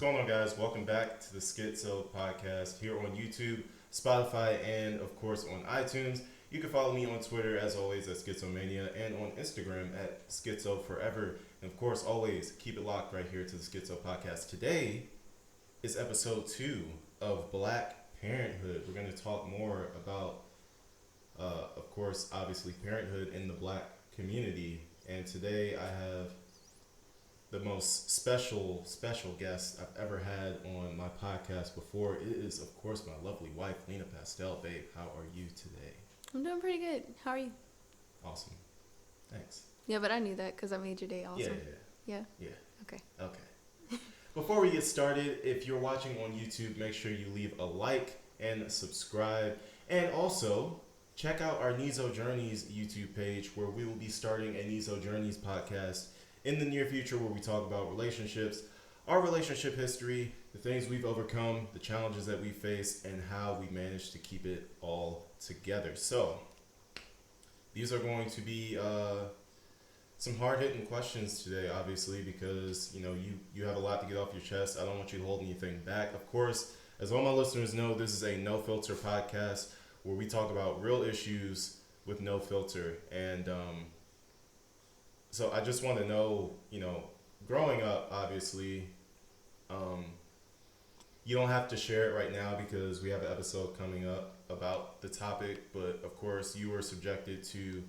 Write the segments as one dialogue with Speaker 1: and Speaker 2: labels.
Speaker 1: going on, guys? Welcome back to the Schixo podcast here on YouTube, Spotify, and of course on iTunes. You can follow me on Twitter as always at Schixomania and on Instagram at SchizoForever. And of course, always keep it locked right here to the Schixo podcast. Today is episode 2 of Black Parenthood. We're going to talk more about, of course, obviously parenthood in the Black community. And today I have the most special guest I've ever had on my podcast before. It is, of course, my lovely wife, Lina Pastel. Babe, how are you today?
Speaker 2: I'm doing pretty good. How are you?
Speaker 1: Awesome. Thanks.
Speaker 2: Yeah, but I knew that because I made your day awesome.
Speaker 1: Yeah.
Speaker 2: Okay.
Speaker 1: Before we get started, if you're watching on YouTube, make sure you leave a like and subscribe. And also, check out our Nizo Journeys YouTube page where we will be starting a Nizo Journeys podcast in the near future where we talk about relationships, our relationship history, the things we've overcome, the challenges that we face, and how we managed to keep it all together. So, these are going to be some hard-hitting questions today, obviously, because, you have a lot to get off your chest. I don't want you to hold anything back. Of course, as all my listeners know, this is a no-filter podcast where we talk about real issues with no filter. And so I just want to know, growing up, obviously, you don't have to share it right now because we have an episode coming up about the topic. But, of course, you were subjected to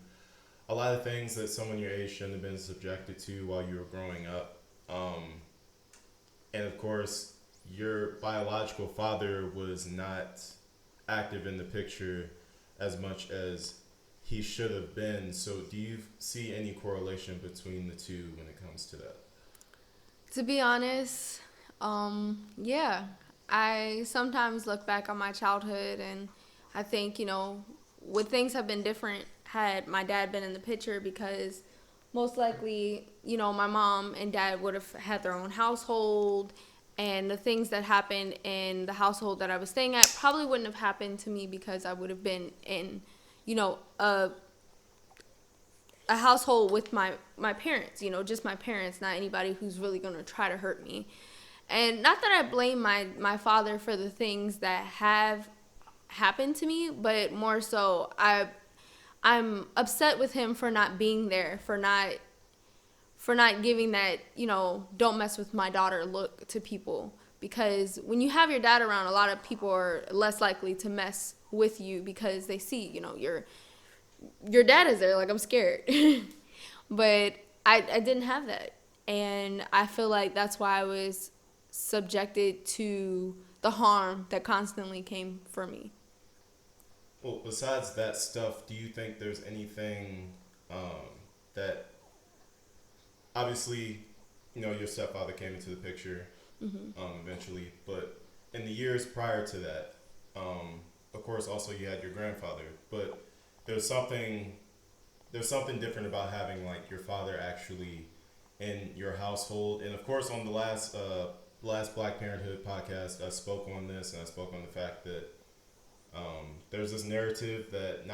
Speaker 1: a lot of things that someone your age shouldn't have been subjected to while you were growing up. And, of course, your biological father was not active in the picture as much as he should have been. So do you see any correlation between the two when it comes to that?
Speaker 2: To be honest, yeah. I sometimes look back on my childhood and I think, would things have been different had my dad been in the picture, because most likely, my mom and dad would have had their own household, and the things that happened in the household that I was staying at probably wouldn't have happened to me because I would have been in, a household with my parents, just my parents, not anybody who's really going to try to hurt me. And not that I blame my father for the things that have happened to me, but more so I'm upset with him for not being there, for not giving that, don't mess with my daughter look to people. Because when you have your dad around, a lot of people are less likely to mess with you because they see, your dad is there, like, I'm scared. But I didn't have that. And I feel like that's why I was subjected to the harm that constantly came for me.
Speaker 1: Well, besides that stuff, do you think there's anything that, obviously, your stepfather came into the picture eventually, but in the years prior to that, of course, also you had your grandfather, but there's something different about having, like, your father actually in your household. And of course, on the last Black Parenthood podcast, I spoke on this, and I spoke on the fact that there's this narrative that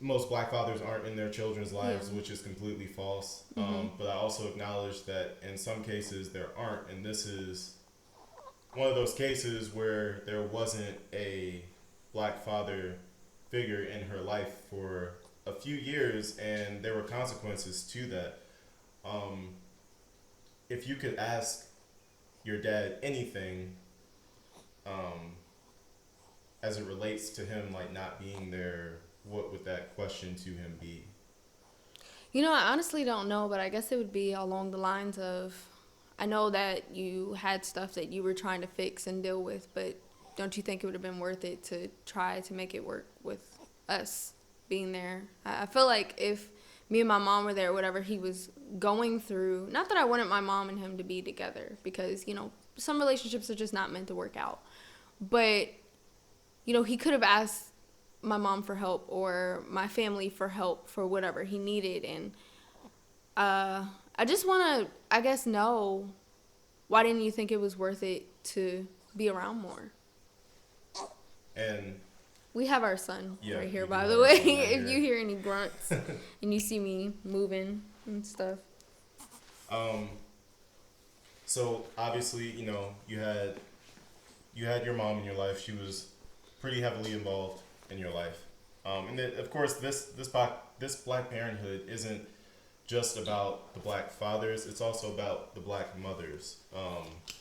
Speaker 1: most Black fathers aren't in their children's lives, which is completely false. But I also acknowledge that in some cases there aren't, and this is one of those cases where there wasn't a Black father figure in her life for a few years, and there were consequences to that. If you could ask your dad anything, as it relates to him, like, not being there, what would that question to him be?
Speaker 2: I honestly don't know, but I guess it would be along the lines of, I know that you had stuff that you were trying to fix and deal with, but don't you think it would have been worth it to try to make it work with us being there? I feel like if me and my mom were there, whatever he was going through, not that I wanted my mom and him to be together, because, some relationships are just not meant to work out. But, he could have asked my mom for help or my family for help for whatever he needed. And I just want to, I guess, know, why didn't you think it was worth it to be around more?
Speaker 1: And
Speaker 2: we have our son right here, by the way, if you hear any grunts and you see me moving and stuff.
Speaker 1: So obviously, you had your mom in your life. She was pretty heavily involved in your life, and then of course this Black Parenthood isn't just about the black fathers. It's also about the black mothers.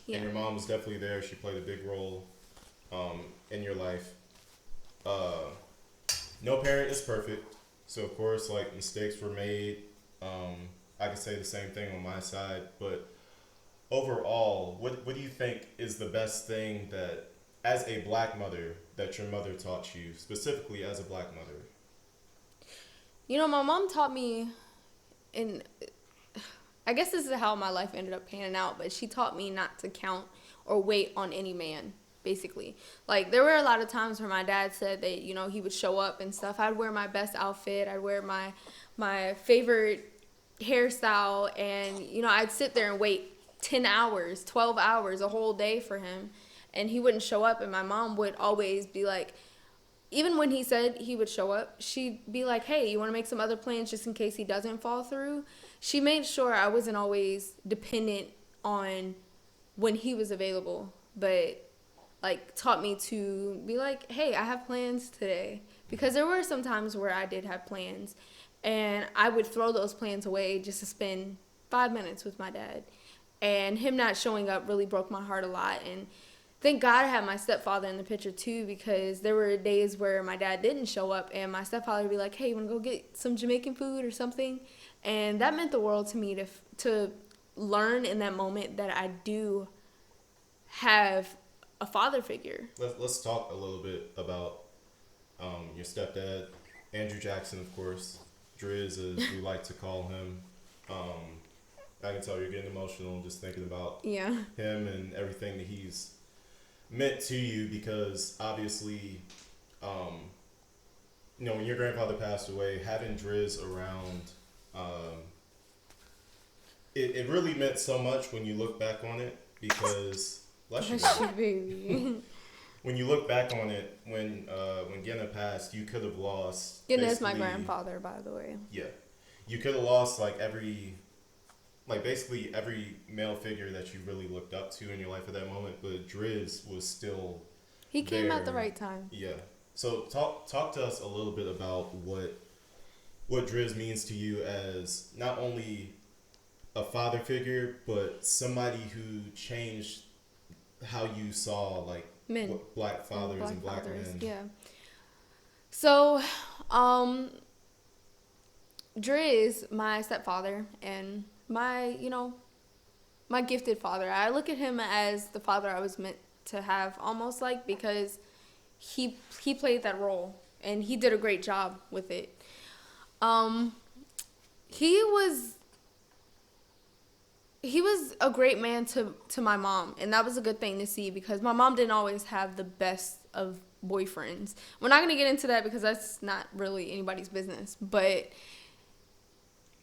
Speaker 2: Yeah.
Speaker 1: And your mom was definitely there. She played a big role in your life. No parent is perfect, so of course, like mistakes were made. I could say the same thing on my side, but overall, what do you think is the best thing that, as a black mother, that your mother taught you, specifically as a black mother?
Speaker 2: My mom taught me, and I guess this is how my life ended up panning out, but she taught me not to count or wait on any man, basically. Like, there were a lot of times where my dad said that, he would show up and stuff. I'd wear my best outfit. I'd wear my favorite hairstyle, and, I'd sit there and wait 10 hours, 12 hours, a whole day for him, and he wouldn't show up, and my mom would always be like, even when he said he would show up, she'd be like, hey, you want to make some other plans just in case he doesn't fall through? She made sure I wasn't always dependent on when he was available, but like taught me to be like, hey, I have plans today. Because there were some times where I did have plans, and I would throw those plans away just to spend 5 minutes with my dad. And him not showing up really broke my heart a lot. And thank God I had my stepfather in the picture too, because there were days where my dad didn't show up, and my stepfather would be like, hey, you want to go get some Jamaican food or something? And that meant the world to me to learn in that moment that I do have a father figure.
Speaker 1: Let's talk a little bit about your stepdad, Andrew Jackson, of course, Driz, as we like to call him. I can tell you're getting emotional just thinking about him and everything that he's meant to you, because obviously, when your grandfather passed away, having Driz around, it really meant so much when you look back on it, because
Speaker 2: baby.
Speaker 1: When you look back on it, when Genna passed, you could have lost.
Speaker 2: Genna is my grandfather, by the way.
Speaker 1: Yeah, you could have lost basically every male figure that you really looked up to in your life at that moment. But Driz was still.
Speaker 2: He came at the right time.
Speaker 1: Yeah. So talk to us a little bit about what Driz means to you as not only a father figure, but somebody who changed how you saw
Speaker 2: men,
Speaker 1: black fathers and black men.
Speaker 2: Yeah. So, Driz, my stepfather, and my gifted father. I look at him as the father I was meant to have, almost because he played that role, and he did a great job with it. He was a great man to my mom, and that was a good thing to see, because my mom didn't always have the best of boyfriends. We're not going to get into that because that's not really anybody's business, but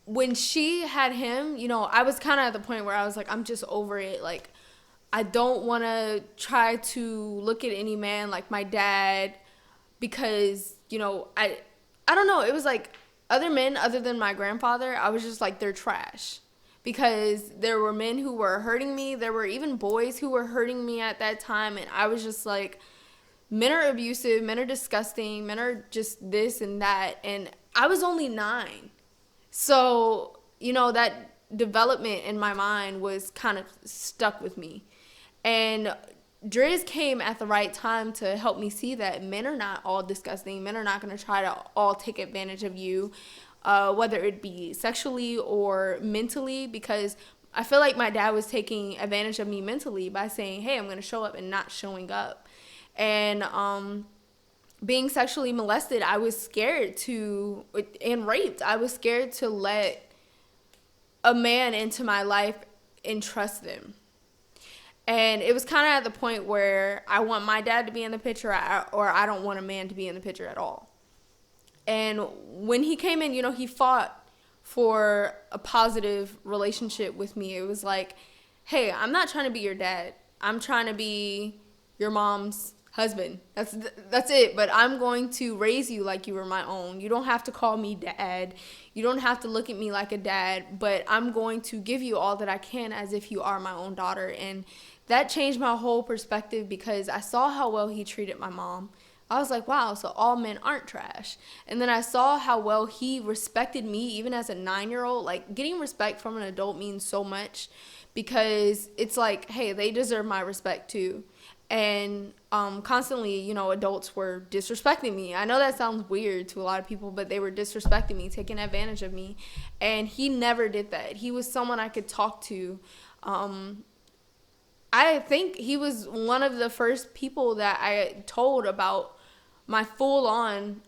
Speaker 2: when she had him, I was kind of at the point where I was like, I'm just over it. Like, I don't want to try to look at any man like my dad, because, I don't know. It was like other men other than my grandfather, I was just like, they're trash. Because there were men who were hurting me. There were even boys who were hurting me at that time. And I was just like, men are abusive, men are disgusting, men are just this and that. And I was only 9. So, that development in my mind was kind of stuck with me. And Driz came at the right time to help me see that men are not all disgusting. Men are not going to try to all take advantage of you, whether it be sexually or mentally, because I feel like my dad was taking advantage of me mentally by saying, hey, I'm going to show up, and not showing up. And being sexually molested, I was scared and raped. I was scared to let a man into my life and trust them. And it was kind of at the point where I want my dad to be in the picture, or I don't want a man to be in the picture at all. And when he came in, he fought for a positive relationship with me. It was like, hey, I'm not trying to be your dad. I'm trying to be your mom's husband. That's it. But I'm going to raise you like you were my own. You don't have to call me dad. You don't have to look at me like a dad. But I'm going to give you all that I can as if you are my own daughter. And that changed my whole perspective because I saw how well he treated my mom. I was like, wow, so all men aren't trash. And then I saw how well he respected me even as a 9-year-old. Like, getting respect from an adult means so much because it's like, hey, they deserve my respect too. And constantly, you know, adults were disrespecting me. I know that sounds weird to a lot of people, but they were disrespecting me, taking advantage of me. And he never did that. He was someone I could talk to. I think he was one of the first people that I told about my full-on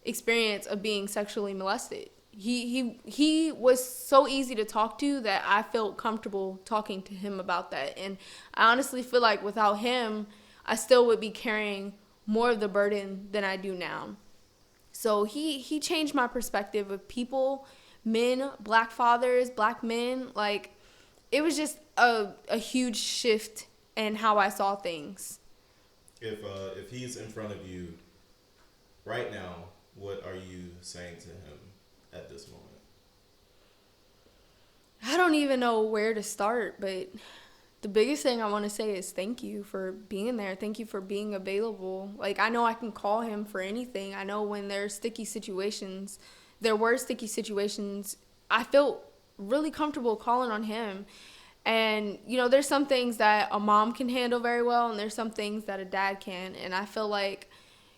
Speaker 2: experience of being sexually molested. He was so easy to talk to that I felt comfortable talking to him about that. And I honestly feel like without him, I still would be carrying more of the burden than I do now. So he changed my perspective of people, men, black fathers, black men. Like, it was just a huge shift in how I saw things.
Speaker 1: If he's in front of you right now, what are you saying to him at this moment?
Speaker 2: I don't even know where to start, but the biggest thing I want to say is thank you for being there. Thank you for being available. Like, I know I can call him for anything. I know when there were sticky situations, I felt really comfortable calling on him. And, you know, there's some things that a mom can handle very well, and there's some things that a dad can. And I feel like,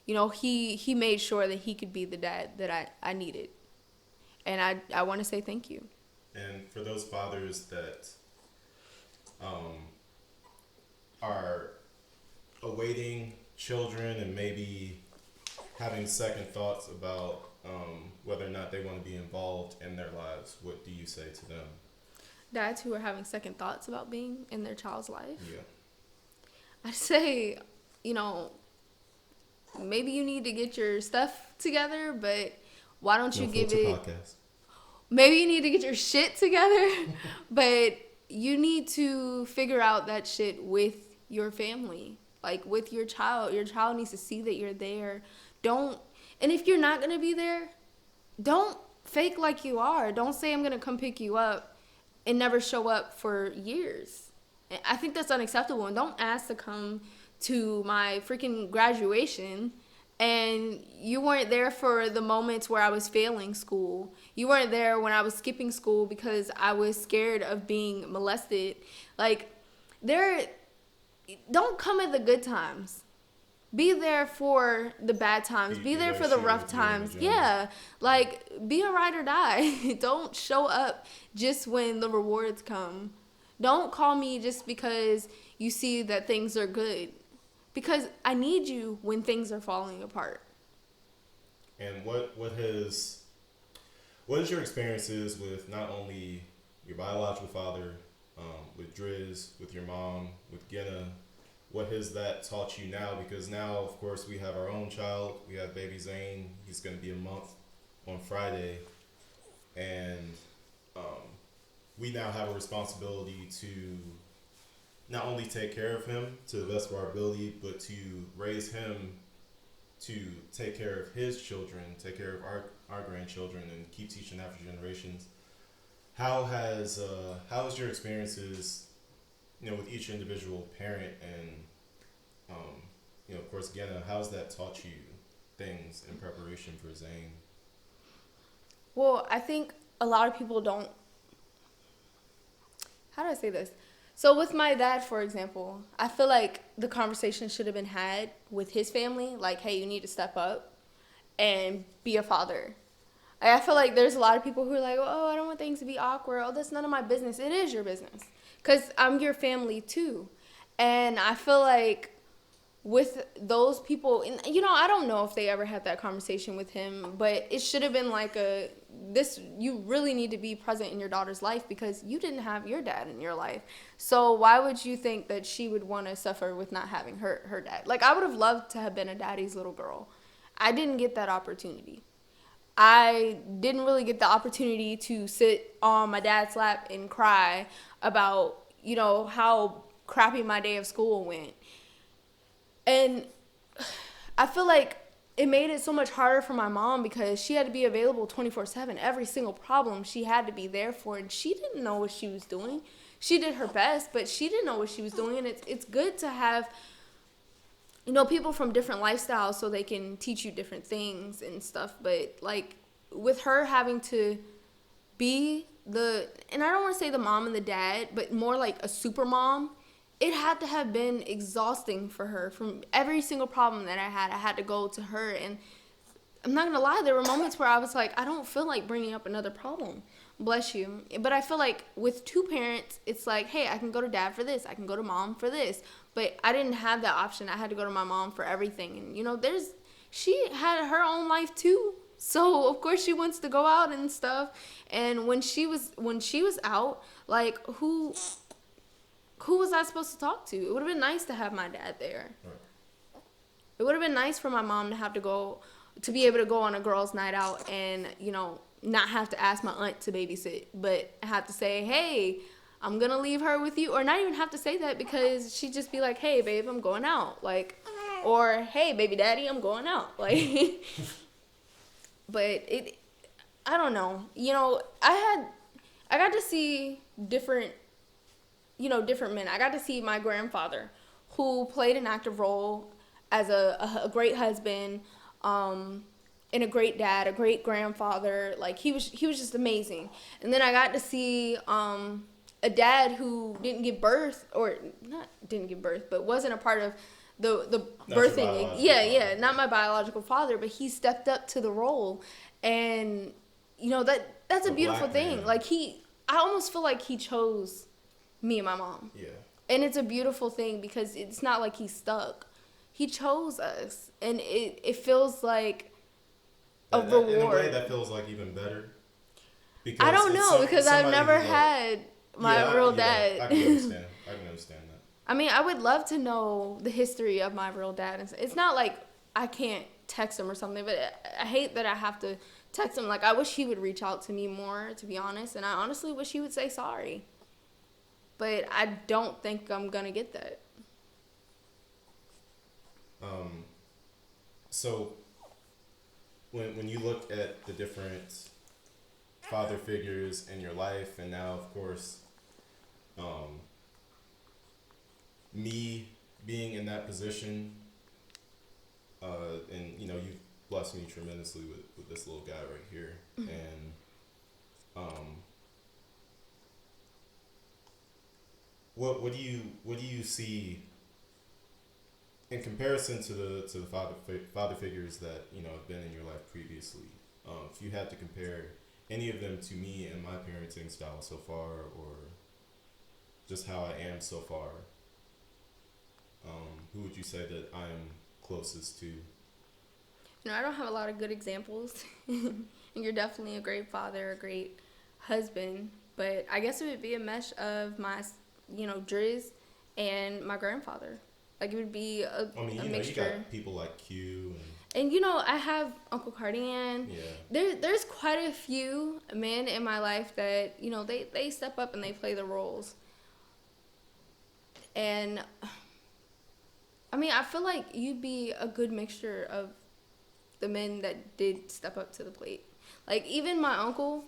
Speaker 2: you know, he made sure that he could be the dad that I needed. And I want to say thank you.
Speaker 1: And for those fathers that are awaiting children and maybe having second thoughts about whether or not they want to be involved in their lives, what do you say to them?
Speaker 2: Dads who are having second thoughts about being in their child's life?
Speaker 1: Yeah.
Speaker 2: I'd say, you know, maybe you need to get your stuff together, but why don't you give it...
Speaker 1: Podcast.
Speaker 2: Maybe you need to get your shit together, but you need to figure out that shit with your family, like with your child. Your child needs to see that you're there. And if you're not going to be there, don't fake like you are. Don't say I'm going to come pick you up and never show up for years. I think that's unacceptable. And don't ask to come to my freaking graduation and you weren't there for the moments where I was failing school. You weren't there when I was skipping school because I was scared of being molested. Like, don't come at the good times. Be there for the bad times. Be there for the rough times. Yeah. Like, be a ride or die. Don't show up just when the rewards come. Don't call me just because you see that things are good. Because I need you when things are falling apart.
Speaker 1: And what is your experiences with not only your biological father, with Driz, with your mom, with Genna? What has that taught you now? Because now, of course, we have our own child. We have baby Zane. He's going to be a month on Friday. And we now have a responsibility to not only take care of him to the best of our ability, but to raise him to take care of his children, take care of our grandchildren, and keep teaching after generations. How has your experiences, with each individual parent and, of course, Genna, how's that taught you things in preparation for Zane?
Speaker 2: Well, I think a lot of people don't... How do I say this? So with my dad, for example, I feel like the conversation should have been had with his family. Like, hey, you need to step up and be a father. I feel like there's a lot of people who are like, oh, I don't want things to be awkward. Oh, that's none of my business. It is your business. Because I'm your family, too. And I feel like with those people, and, I don't know if they ever had that conversation with him, but it should have been like you really need to be present in your daughter's life because you didn't have your dad in your life. So why would you think that she would want to suffer with not having her dad? Like, I would have loved to have been a daddy's little girl. I didn't get that opportunity. I didn't really get the opportunity to sit on my dad's lap and cry about, how crappy my day of school went. And I feel like it made it so much harder for my mom because she had to be available 24/7. Every single problem she had to be there for, and she didn't know what she was doing. She did her best, but she didn't know what she was doing. And it's good to have, people from different lifestyles so they can teach you different things and stuff. But like with her having to be and I don't want to say the mom and the dad, but more like a super mom, it had to have been exhausting for her. From every single problem that I had to go to her. And I'm not going to lie, there were moments where I was like, I don't feel like bringing up another problem. Bless you. But I feel like with two parents, it's like, hey, I can go to dad for this. I can go to mom for this. But I didn't have that option. I had to go to my mom for everything. And, she had her own life too. So of course she wants to go out and stuff. And when she was out, like who was I supposed to talk to? It would have been nice to have my dad there. Right. It would have been nice for my mom to be able to go on a girls' night out and, not have to ask my aunt to babysit, but have to say, hey, I'm going to leave her with you. Or not even have to say that because she'd just be like, hey, babe, I'm going out. Like, or, hey, baby daddy, I'm going out. Like, but I don't know. I got to see different men. I got to see my grandfather, who played an active role as a great husband, and a great dad, a great grandfather. Like he was just amazing. And then I got to see a dad who didn't give birth, or not didn't give birth, but wasn't a part of the birthing. Yeah, not my biological father, but he stepped up to the role, and that's a beautiful thing. Man. Like I almost feel like he chose me and my mom. Yeah. And it's a beautiful thing because it's not like he's stuck. He chose us, and it feels like a reward. In a way,
Speaker 1: that feels like even better.
Speaker 2: Because I don't know, because I've never had my real dad.
Speaker 1: I can understand that.
Speaker 2: I mean, I would love to know the history of my real dad. It's not like I can't text him or something, but I hate that I have to text him. Like, I wish he would reach out to me more, to be honest, and I honestly wish he would say sorry. But I don't think I'm going to get that.
Speaker 1: So, when you look at the different father figures in your life, and now, of course, me being in that position, and you've blessed me tremendously with this little guy right here, and what do you see in comparison to the father figures that have been in your life previously? If you had to compare any of them to me and my parenting style so far, or just how I am so far, who would you say that I'm closest to?
Speaker 2: I don't have a lot of good examples. And you're definitely a great father, a great husband. But I guess it would be a mesh of my, Driz and my grandfather. Like, it would be a mixture.
Speaker 1: You got people like Q.
Speaker 2: And I have Uncle Cardian. Yeah. There's quite a few men in my life that, they step up and they play the roles. And I mean, I feel like you'd be a good mixture of the men that did step up to the plate. Like, even my uncle,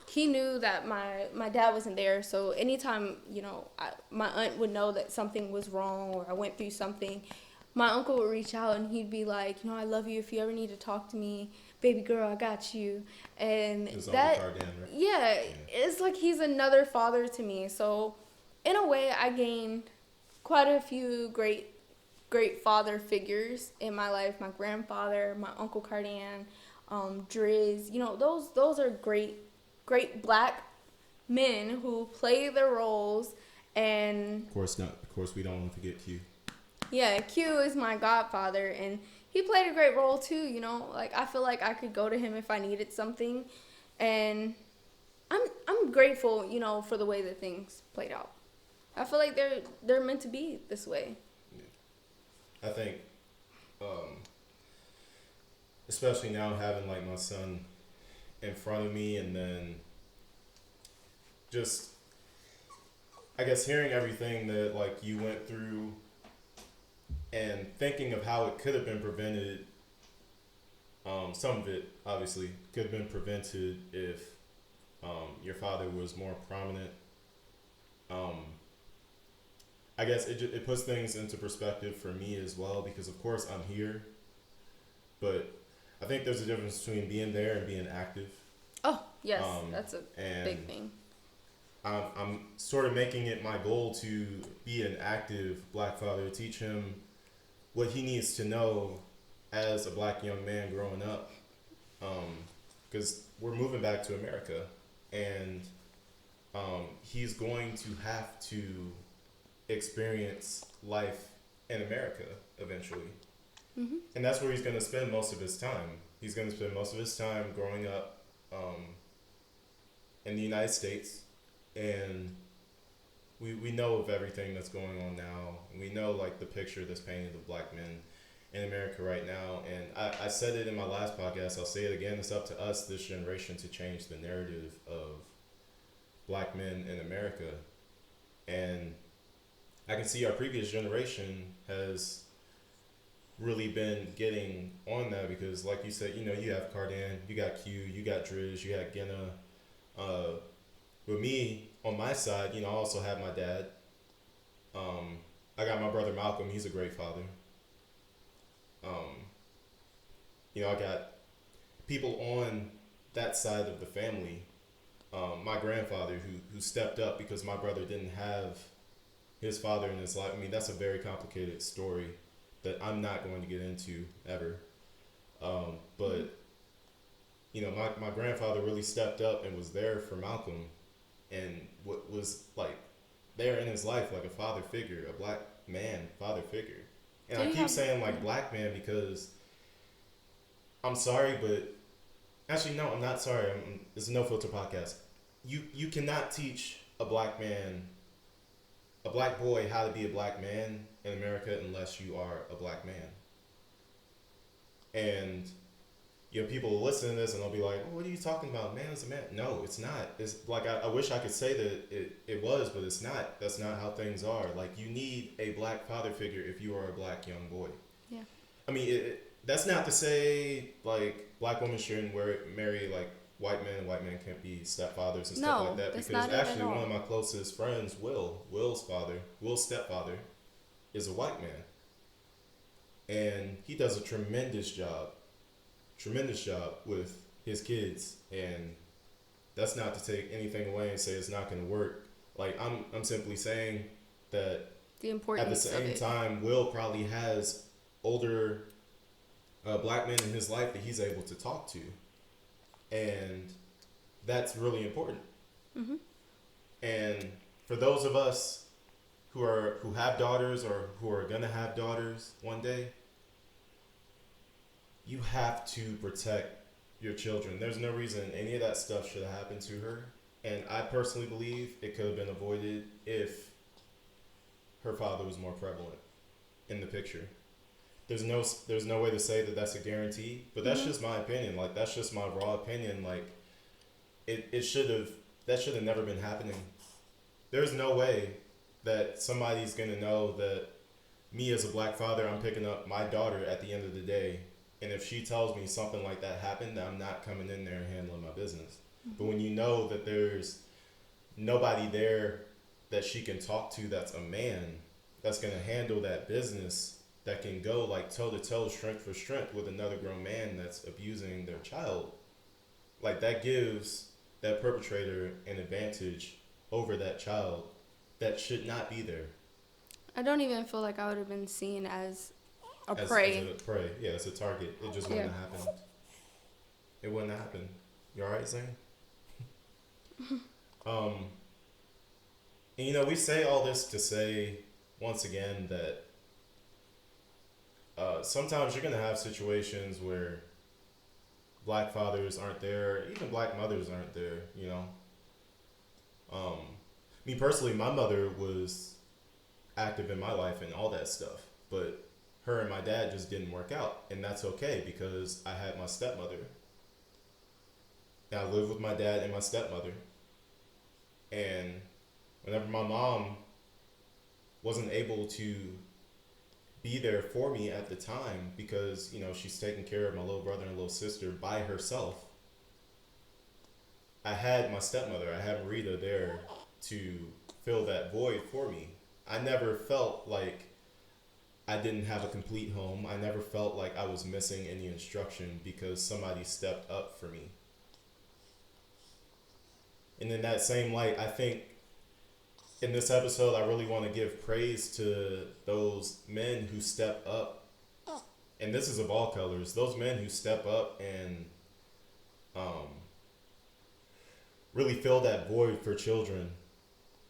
Speaker 2: he knew that my dad wasn't there. So anytime, my aunt would know that something was wrong or I went through something, my uncle would reach out and he'd be like, I love you. If you ever need to talk to me, baby girl, I got you. And that, right? Yeah, it's like he's another father to me. So in a way, I gained quite a few great father figures in my life. My grandfather, my Uncle Cardian, Driz, those are great black men who play their roles. And
Speaker 1: of course we don't want to forget Q.
Speaker 2: Yeah, Q is my godfather, and he played a great role too. Like, I feel like I could go to him if I needed something, and I'm grateful, for the way that things played out. I feel like they're meant to be this way.
Speaker 1: I think, especially now having like my son in front of me, and then just, I guess, hearing everything that like you went through and thinking of how it could have been prevented. Some of it obviously could have been prevented if your father was more prominent. Um, I guess it puts things into perspective for me as well, because of course I'm here, but I think there's a difference between being there and being active.
Speaker 2: Oh, yes, that's a
Speaker 1: And
Speaker 2: big thing.
Speaker 1: I'm sort of making it my goal to be an active black father, teach him what he needs to know as a black young man growing up. Because we're moving back to America, and he's going to have to experience life in America eventually.
Speaker 2: Mm-hmm.
Speaker 1: And that's where he's going to spend most of his time. He's going to spend most of his time growing up in the United States. And we know of everything that's going on now. We know like the picture that's painted of black men in America right now. And I said it in my last podcast. I'll say it again. It's up to us, this generation, to change the narrative of black men in America. And I can see our previous generation has really been getting on that, because like you said, you have Cardan, you got Q, you got Driz, you got Genna. With me, on my side, I also have my dad. I got my brother Malcolm. He's a great father. I got people on that side of the family. My grandfather who stepped up because my brother didn't have his father in his life. I mean, that's a very complicated story that I'm not going to get into ever. But my grandfather really stepped up and was there for Malcolm, and what was like there in his life, like a father figure, a black man father figure. And I keep saying like black man because I'm sorry, but actually no, I'm not sorry. It's a no filter podcast. You cannot teach a black man, a black boy, how to be a black man in America unless you are a black man. And people will listen to this and they'll be like, oh, what are you talking about? Man is a man. No, it's not. It's like, I wish I could say that it was, but it's not. That's not how things are. Like, you need a black father figure if you are a black young boy.
Speaker 2: Yeah.
Speaker 1: I mean, that's not to say, like, black women shouldn't marry, like, white men, and white men can't be stepfathers and stuff like that.
Speaker 2: That's
Speaker 1: because
Speaker 2: not it
Speaker 1: actually,
Speaker 2: at all.
Speaker 1: one of my closest friends, Will's stepfather, is a white man. And he does a tremendous job with his kids, and that's not to take anything away and say it's not going to work. Like, I'm simply saying that
Speaker 2: The importance
Speaker 1: at the same
Speaker 2: of it.
Speaker 1: time, Will probably has older black men in his life that he's able to talk to, and that's really important.
Speaker 2: Mm-hmm.
Speaker 1: And for those of us who have daughters or who are gonna have daughters one day, you have to protect your children. There's no reason any of that stuff should have happened to her. And I personally believe it could have been avoided if her father was more prevalent in the picture. There's no way to say that that's a guarantee, but that's just my opinion. Like, that's just my raw opinion. Like, that should have never been happening. There's no way that somebody's gonna know that me as a black father, I'm picking up my daughter at the end of the day. And if she tells me something like that happened, I'm not coming in there and handling my business. Mm-hmm. But when you know that there's nobody there that she can talk to that's a man, that's going to handle that business, that can go like toe to toe, strength for strength with another grown man that's abusing their child, like, that gives that perpetrator an advantage over that child that should not be there.
Speaker 2: I don't even feel like I would have been seen as a
Speaker 1: As
Speaker 2: prey.
Speaker 1: a prey. Yeah, it's a target. It just wouldn't have happened. It wouldn't have happened. You alright, Zane? And we say all this to say, once again, that sometimes you're going to have situations where black fathers aren't there, even black mothers aren't there, Me personally, my mother was active in my life and all that stuff, but her and my dad just didn't work out, and that's okay because I had my stepmother. And I lived with my dad and my stepmother. And whenever my mom wasn't able to be there for me at the time because, she's taking care of my little brother and little sister by herself. I had my stepmother, I had Marita there to fill that void for me. I never felt like I didn't have a complete home. I never felt like I was missing any instruction because somebody stepped up for me. And in that same light, I think in this episode, I really want to give praise to those men who step up. And this is of all colors. Those men who step up and really fill that void for children.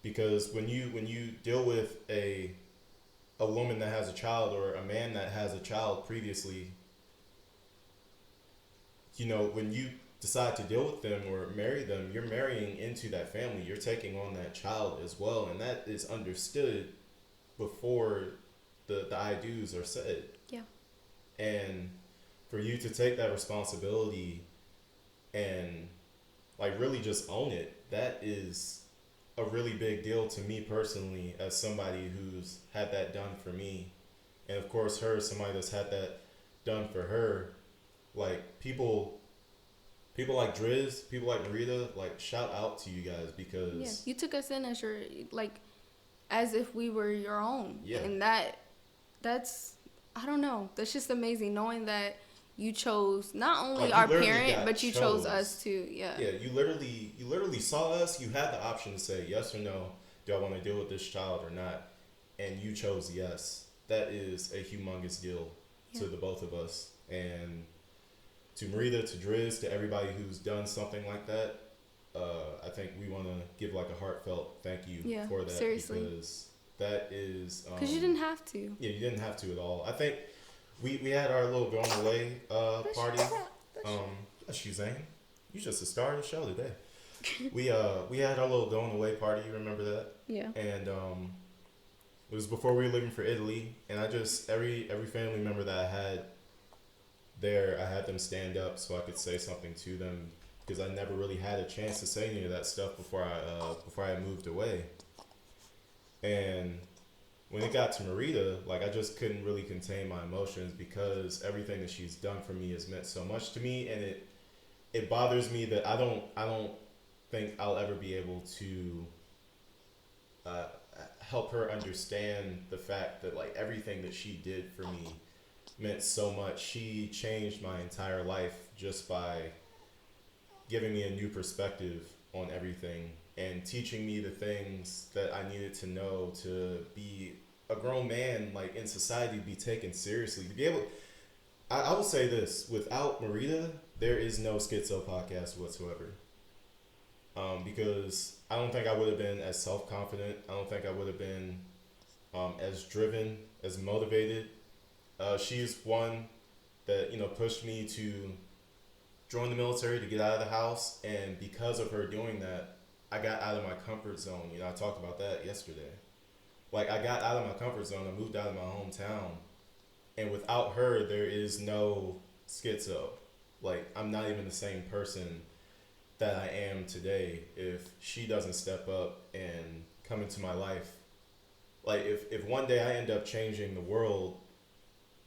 Speaker 1: Because when you deal with a woman that has a child or a man that has a child previously, when you decide to deal with them or marry them, you're marrying into that family. You're taking on that child as well, and that is understood before the I do's are said.
Speaker 2: Yeah.
Speaker 1: And for you to take that responsibility and like really just own it, that is a really big deal to me personally as somebody who's had that done for me. And of course her, somebody that's had that done for her. Like people like Driz, people like Marita, like shout out to you guys because
Speaker 2: you took us in as your, like, as if we were your own.
Speaker 1: Yeah.
Speaker 2: And that's I don't know, that's just amazing knowing that you chose not only our parent, but you chose us too. Yeah,
Speaker 1: you literally saw us. You had the option to say yes or no. Do I want to deal with this child or not? And you chose yes. That is a humongous deal to the both of us. And to Marita, to Driz, to everybody who's done something like that, I think we want to give like a heartfelt thank you for that.
Speaker 2: Seriously.
Speaker 1: Because that is...
Speaker 2: Because you didn't have to.
Speaker 1: Yeah, you didn't have to at all. I think we had our little going away party. Suzanne, you just a star of the show today. We had our little going away party. You remember that?
Speaker 2: Yeah.
Speaker 1: And it was before we were leaving for Italy, and I just every family member that I had there, I had them stand up so I could say something to them because I never really had a chance to say any of that stuff before I moved away. And when it got to Marita, like I just couldn't really contain my emotions because everything that she's done for me has meant so much to me, and it bothers me that I don't think I'll ever be able to help her understand the fact that like everything that she did for me meant so much. She changed my entire life just by giving me a new perspective on everything and teaching me the things that I needed to know to be a grown man, like in society, to be taken seriously. To be able, I will say this: without Marita, there is no Schixo podcast whatsoever. Because I don't think I would have been as self-confident. I don't think I would have been as driven, as motivated. She's one that pushed me to join the military, to get out of the house, and because of her doing that, I got out of my comfort zone. I talked about that yesterday. Like, I got out of my comfort zone. I moved out of my hometown. And without her, there is no Schixo. Like, I'm not even the same person that I am today if she doesn't step up and come into my life. Like, if one day I end up changing the world,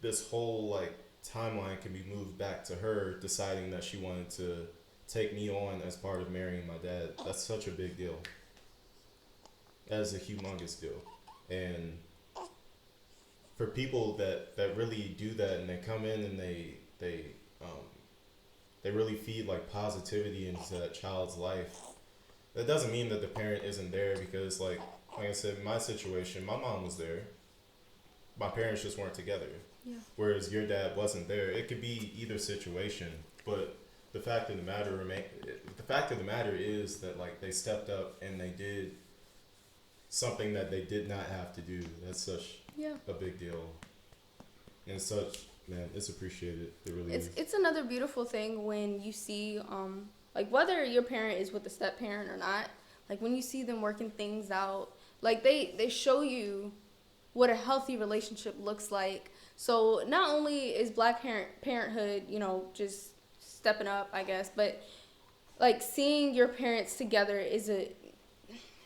Speaker 1: this whole, like, timeline can be moved back to her deciding that she wanted to take me on as part of marrying my dad. That's such a big deal. That is a humongous deal. And for people that really do that and they come in and they really feed like positivity into that child's life, that doesn't mean that the parent isn't there, because like I said, in my situation, my mom was there. My parents just weren't together.
Speaker 2: Yeah.
Speaker 1: Whereas your dad wasn't there. It could be either situation, but the fact of the matter is that like they stepped up and they did something that they did not have to do. That's such a big deal. And it's appreciated. It really is.
Speaker 2: It's another beautiful thing when you see like whether your parent is with the step parent or not, like when you see them working things out, like they show you what a healthy relationship looks like. So not only is Black Parenthood, just stepping up, I guess, but like seeing your parents together is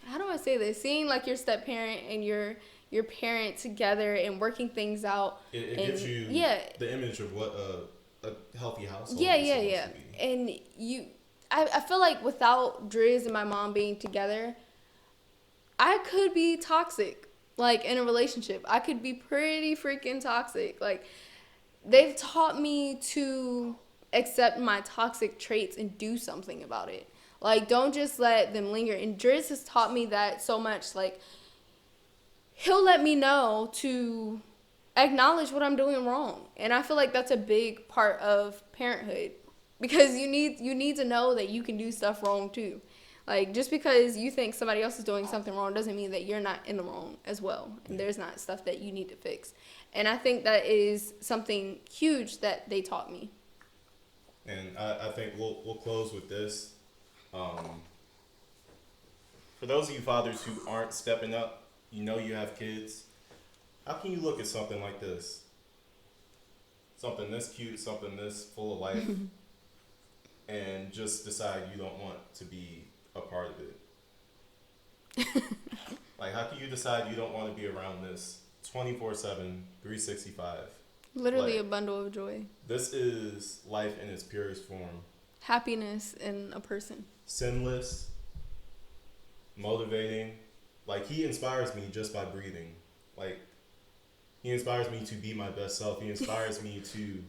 Speaker 2: how do I say this? Seeing like your step parent and your your parent together and working things out.
Speaker 1: It
Speaker 2: and,
Speaker 1: gives you the image of what a healthy household is supposed to be.
Speaker 2: And I feel like without Driz and my mom being together, I could be toxic, like, in a relationship. I could be pretty freaking toxic. Like, they've taught me to accept my toxic traits and do something about it. Like, don't just let them linger. And Driz has taught me that so much. Like, he'll let me know to acknowledge what I'm doing wrong. And I feel like that's a big part of parenthood, because you need to know that you can do stuff wrong too. Like, just because you think somebody else is doing something wrong doesn't mean that you're not in the wrong as well. And there's not stuff that you need to fix. And I think that is something huge that they taught me.
Speaker 1: And I think we'll close with this. For those of you fathers who aren't stepping up, you know you have kids. How can you look at something like this? Something this cute, something this full of life, and just decide you don't want to be a part of it? Like, how can you decide you don't want to be around this 24/7, 365?
Speaker 2: Literally a bundle of joy.
Speaker 1: This is life in its purest form.
Speaker 2: Happiness in a person.
Speaker 1: Sinless, motivating. Like, he inspires me just by breathing. Like, he inspires me to be my best self. He inspires me to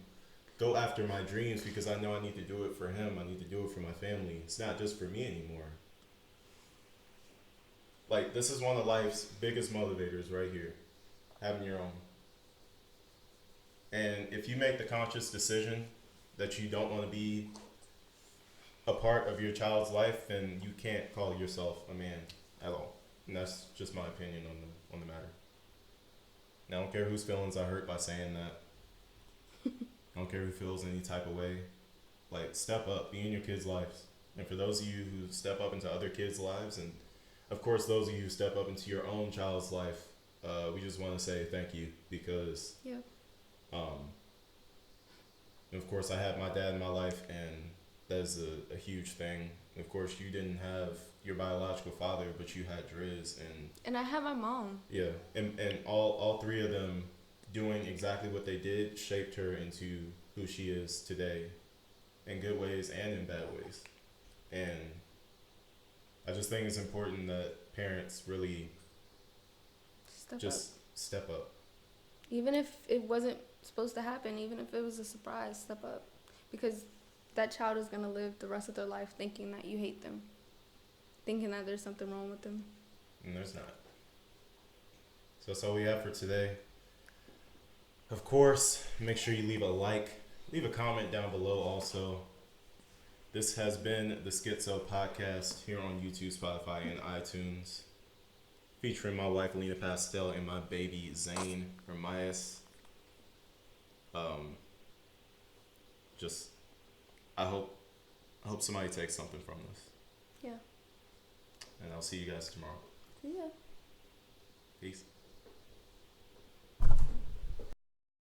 Speaker 1: go after my dreams, because I know I need to do it for him. I need to do it for my family. It's not just for me anymore. Like, this is one of life's biggest motivators right here. Having your own. And if you make the conscious decision that you don't want to be a part of your child's life, then you can't call yourself a man at all. And that's just my opinion on the matter. And I don't care whose feelings I hurt by saying that. I don't care who feels any type of way. Like, step up, be in your kids' lives. And for those of you who step up into other kids' lives, and of course those of you who step up into your own child's life, we just want to say thank you, because of course I had my dad in my life, and that is a huge thing. Of course, you didn't have your biological father, but you had Driz,
Speaker 2: and I had my mom.
Speaker 1: Yeah, and all three of them doing exactly what they did shaped her into who she is today, in good ways and in bad ways. And I just think it's important that parents really step up.
Speaker 2: Even if it wasn't supposed to happen, even if it was a surprise, step up. Because that child is going to live the rest of their life thinking that you hate them, thinking that there's something wrong with them.
Speaker 1: And there's not. So that's all we have for today. Of course, make sure you leave a like, leave a comment down below also. This has been the Schixo podcast here on YouTube, Spotify, and iTunes, featuring my wife Lina Pastel and my baby Zane Ramirez. I hope somebody takes something from this.
Speaker 2: Yeah.
Speaker 1: And I'll see you guys tomorrow.
Speaker 2: Yeah.
Speaker 1: Peace.